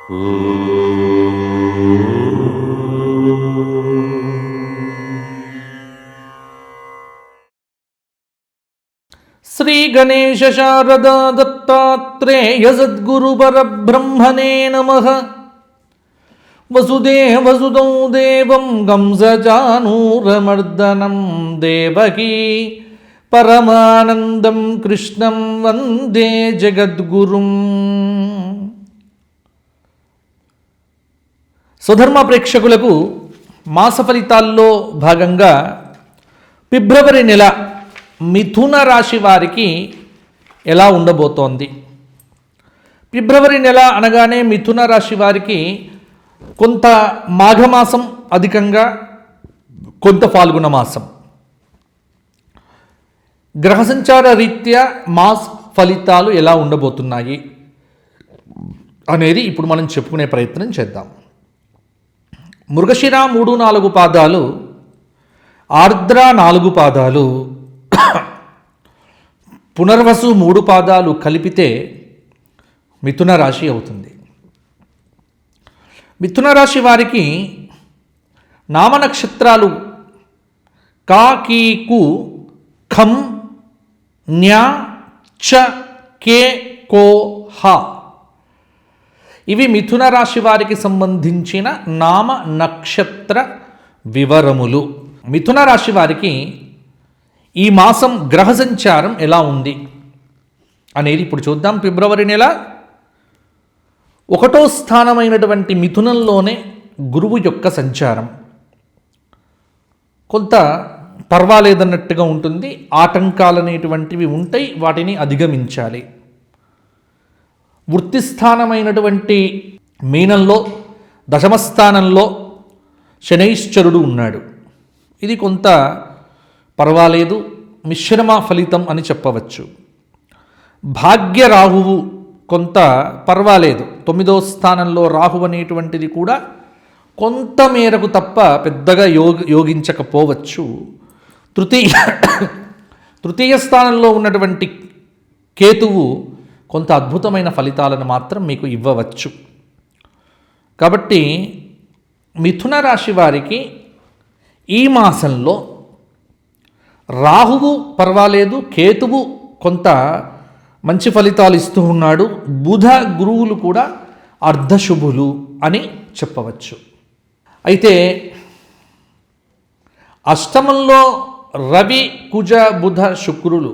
శ్రీ గణేశ శారదా దత్తాత్రేయ సద్గురు పరబ్రహ్మణే నమః. వసుదేవసుతం దేవం కంసచానూరమర్దనం దేవకీ పరమానందం కృష్ణం వందే జగద్గురుం. స్వధర్మ ప్రేక్షకులకు మాస ఫలితాల్లో భాగంగా ఫిబ్రవరి నెల మిథున రాశి వారికి ఎలా ఉండబోతోంది? ఫిబ్రవరి నెల అనగానే మిథున రాశి వారికి కొంత మాఘమాసం అధికంగా, కొంత ఫాల్గుణ మాసం. గ్రహ సంచార రీత్యా మాస ఫలితాలు ఎలా ఉండబోతున్నాయి అనేది ఇప్పుడు మనం చెప్పుకునే ప్రయత్నం చేద్దాం. మృగశిర 3-4 పాదాలు, ఆర్ద్ర 4 పాదాలు, పునర్వసు 3 పాదాలు కలిపితే మిథున రాశి అవుతుంది. మిథున రాశి వారికి నామ నక్షత్రాలు కా, కీ, కు, ఖం, న్యా, చ, కే, కో, హ. ఇవి మిథున రాశి వారికి సంబంధించిన నామ నక్షత్ర వివరములు. మిథున రాశి వారికి ఈ మాసం గ్రహ సంచారం ఎలా ఉంది అనేది ఇప్పుడు చూద్దాం. ఫిబ్రవరి నెల 1వ స్థానమైనటువంటి మిథునంలోనే గురువు యొక్క సంచారం కొంత పర్వాలేదన్నట్టుగా ఉంటుంది. ఆటంకాలు అనేటువంటివి ఉంటాయి, వాటిని అధిగమించాలి. వృత్తి స్థానమైనటువంటి మీనంలో దశమస్థానంలో శనైశ్చరుడు ఉన్నాడు. ఇది కొంత పర్వాలేదు, మిశ్రమ ఫలితం అని చెప్పవచ్చు. భాగ్య రాహువు కొంత పర్వాలేదు. 9వ స్థానంలో రాహు అనేటువంటిది కూడా కొంత మేరకు తప్ప పెద్దగా యోగించకపోవచ్చు. తృతీయ స్థానంలో ఉన్నటువంటి కేతువు కొంత అద్భుతమైన ఫలితాలను మాత్రం మీకు ఇవ్వవచ్చు. కాబట్టి మిథున రాశి వారికి ఈ మాసంలో రాహువు పర్వాలేదు, కేతువు కొంత మంచి ఫలితాలు ఇస్తూ ఉన్నాడు. బుధ గురువులు కూడా అర్ధశుభులు అని చెప్పవచ్చు. అయితే అష్టమంలో రవి, కుజ, బుధ, శుక్రులు,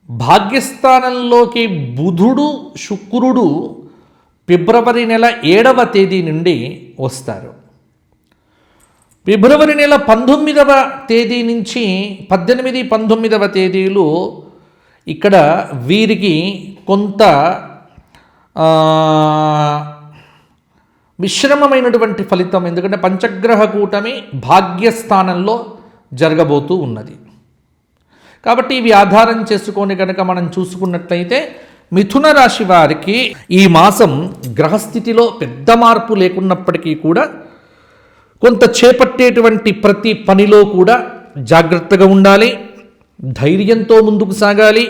భాగ్యస్థానంలోకి బుధుడు, శుక్రుడు ఫిబ్రవరి నెల 7వ తేదీ నుండి వస్తారు. ఫిబ్రవరి నెల 19వ తేదీ నుంచి 18, 19వ తేదీలు ఇక్కడ వీరికి కొంత మిశ్రమమైనటువంటి ఫలితం, ఎందుకంటే పంచగ్రహ కూటమి భాగ్యస్థానంలో జరగబోతూ ఉన్నది. కాబట్టి ఇవి ఆధారం చేసుకొని కనుక మనం చూసుకున్నట్లయితే మిథున రాశి వారికి ఈ మాసం గ్రహస్థితిలో పెద్ద మార్పు లేకున్నప్పటికీ కూడా కొంత చేపట్టేటువంటి ప్రతి పనిలో కూడా జాగ్రత్తగా ఉండాలి, ధైర్యంతో ముందుకు సాగాలి.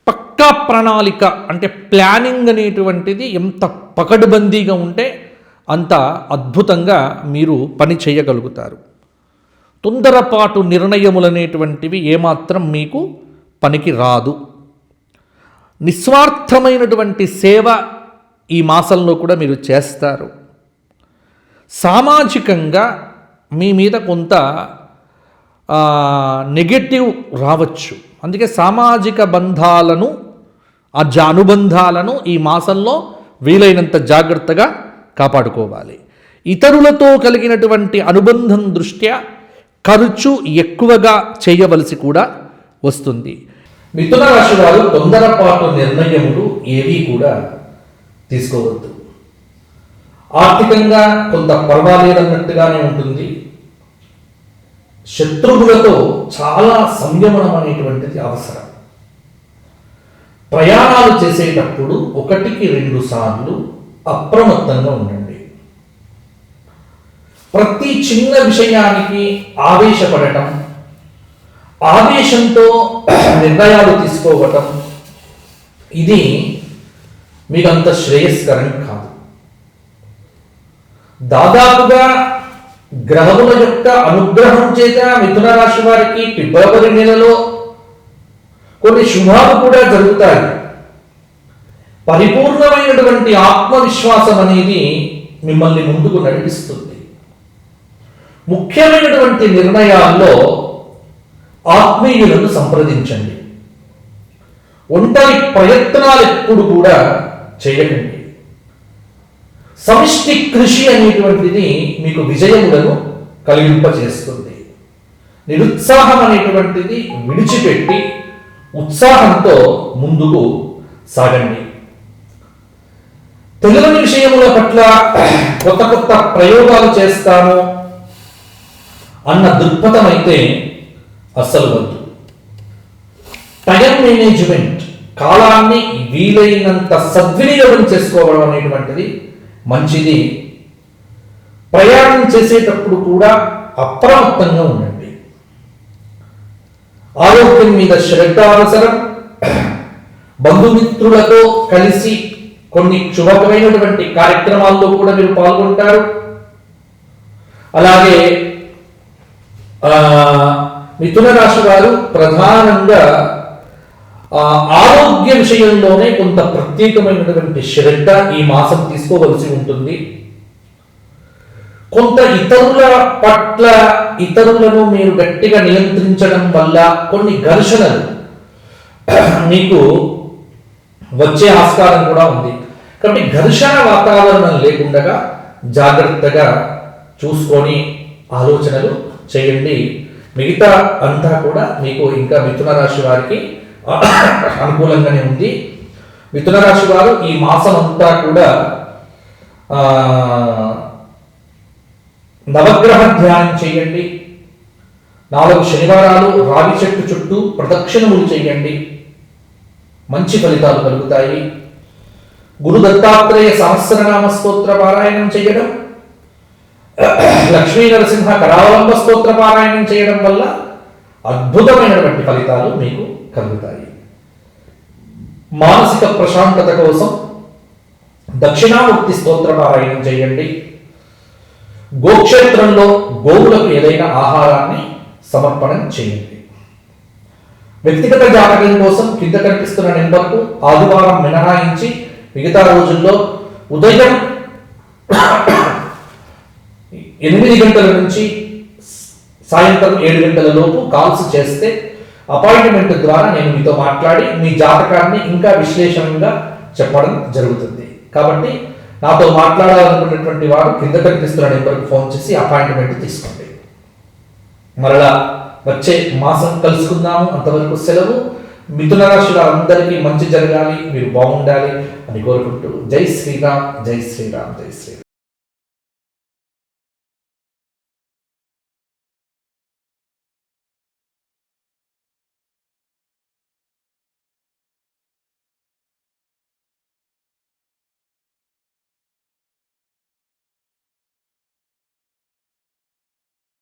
పక్కా ప్రణాళిక అంటే ప్లానింగ్ అనేటువంటిది ఎంత పకడ్బందీగా ఉంటే అంత అద్భుతంగా మీరు పని చేయగలుగుతారు. తొందరపాటు నిర్ణయములనేటువంటివి ఏమాత్రం మీకు పనికి రాదు. నిస్వార్థమైనటువంటి సేవ ఈ మాసంలో కూడా మీరు చేస్తారు. సామాజికంగా మీ మీద కొంత నెగటివ్ రావచ్చు. అందుకే సామాజిక బంధాలను, అనుబంధాలను ఈ మాసంలో వీలైనంత జాగ్రత్తగా కాపాడుకోవాలి. ఇతరులతో కలిగినటువంటి అనుబంధం దృష్ట్యా ఖర్చు ఎక్కువగా చేయవలసి కూడా వస్తుంది. మిథున రాశి వారు తొందరపాటు నిర్ణయములు ఏవి కూడా తీసుకోవద్దు. ఆర్థికంగా కొంత పర్వాలేదన్నట్టుగానే ఉంటుంది. శత్రువులతో చాలా సంయమనం అనేటువంటిది అవసరం. ప్రయాణాలు చేసేటప్పుడు 1-2 సార్లు అప్రమత్తంగా ఉండండి. ప్రతి చిన్న విషయానికి ఆవేశపడటం, ఆవేశంతో నిర్ణయాలు తీసుకోవటం, ఇది మీకు అంత శ్రేయస్కరం కాదు. దాదాపుగా గ్రహముల యొక్క అనుగ్రహం చేత మిథున రాశి వారికి ఫిబ్రవరి నెలలో కొన్ని శుభాలు కూడా జరుగుతాయి. పరిపూర్ణమైనటువంటి ఆత్మవిశ్వాసం అనేది మిమ్మల్ని ముందుకు నడిపిస్తుంది. ముఖ్యమైనటువంటి నిర్ణయాల్లో ఆత్మీయులను సంప్రదించండి. ఒంటరి ప్రయత్నాలు ఎప్పుడు కూడా చేయకండి. సమిష్టి కృషి అనేటువంటిది మీకు విజయములను కలిగింపజేస్తుంది. నిరుత్సాహం అనేటువంటిది విడిచిపెట్టి ఉత్సాహంతో ముందుకు సాగండి. తెలియని విషయముల పట్ల కొత్త కొత్త ప్రయోగాలు చేస్తాము అన్న దృక్పథం అయితే అస్సలు వద్దు. టైం మేనేజ్మెంట్, కాలాన్ని వీలైనంత సద్వినియోగం చేసుకోవడం అనేటువంటిది మంచిది. ప్రయాణం చేసేటప్పుడు కూడా అప్రమత్తంగా ఉండండి. ఆరోగ్యం మీద శ్రద్ధ అవసరం. బంధుమిత్రులతో కలిసి కొన్ని శుభకరమైనటువంటి కార్యక్రమాల్లో కూడా మీరు పాల్గొంటారు. అలాగే మిథున రాశి వారు ప్రధానంగా ఆరోగ్య విషయంలోనే కొంత ప్రత్యేకమైనటువంటి శ్రద్ధ ఈ మాసం తీసుకోవలసి ఉంటుంది. కొంత ఇతరుల పట్ల ఇతరులను మీరు గట్టిగా నియంత్రించడం వల్ల కొన్ని ఘర్షణలు మీకు వచ్చే ఆస్కారం కూడా ఉంది. కాబట్టి ఘర్షణ వాతావరణం లేకుండా జాగ్రత్తగా చూసుకొని ఆలోచనలు చేయండి. మిగతా అంతా కూడా మీకు ఇంకా మిథున రాశి వారికి అనుకూలంగానే ఉంది. మిథున రాశి వారు ఈ మాసం అంతా కూడా నవగ్రహ ధ్యానం చేయండి. 4 శనివారాలు రావి చెట్టు చుట్టూ ప్రదక్షిణములు చేయండి. మంచి ఫలితాలు కలుగుతాయి. గురు దత్తాత్రేయ సహస్రనామ స్తోత్ర పారాయణం చేయడం, లక్ష్మీ నరసింహ కరావలంబ స్తోత్ర పారాయణం చేయడం వల్ల అద్భుతమైనటువంటి ఫలితాలు మీకు కలుగుతాయి. మానసిక ప్రశాంతత కోసం దక్షిణామూర్తి స్తోత్ర పారాయణం చేయండి. గోక్షేత్రంలో గోవులకు ఏదైనా ఆహారాన్ని సమర్పణం చేయండి. వ్యక్తిగత జాతకం కోసం కింద కనిపిస్తున్న నెంబర్కు ఆదివారం మినహాయించి మిగతా రోజుల్లో ఉదయం 8 గంటల నుంచి సాయంత్రం 7 గంటల లోపు కాల్స్ చేస్తే అపాయింట్మెంట్ ద్వారా నేను మీతో మాట్లాడి మీ జాతకాన్ని ఇంకా విశ్లేషణగా చెప్పడం జరుగుతుంది. కాబట్టి నాతో మాట్లాడాలనుకున్నటువంటి వారు కింద కనిపిస్తున్న నెంబర్కి ఫోన్ చేసి అపాయింట్మెంట్ తీసుకోండి. మరలా వచ్చే మాసం కలుసుకుందాము. అంతవరకు సెలవు. మిథున రాశి వారందరికీ మంచి జరగాలి, మీరు బాగుండాలి అని కోరుకుంటూ జై శ్రీరామ్, జై శ్రీరామ్, జై శ్రీరామ్.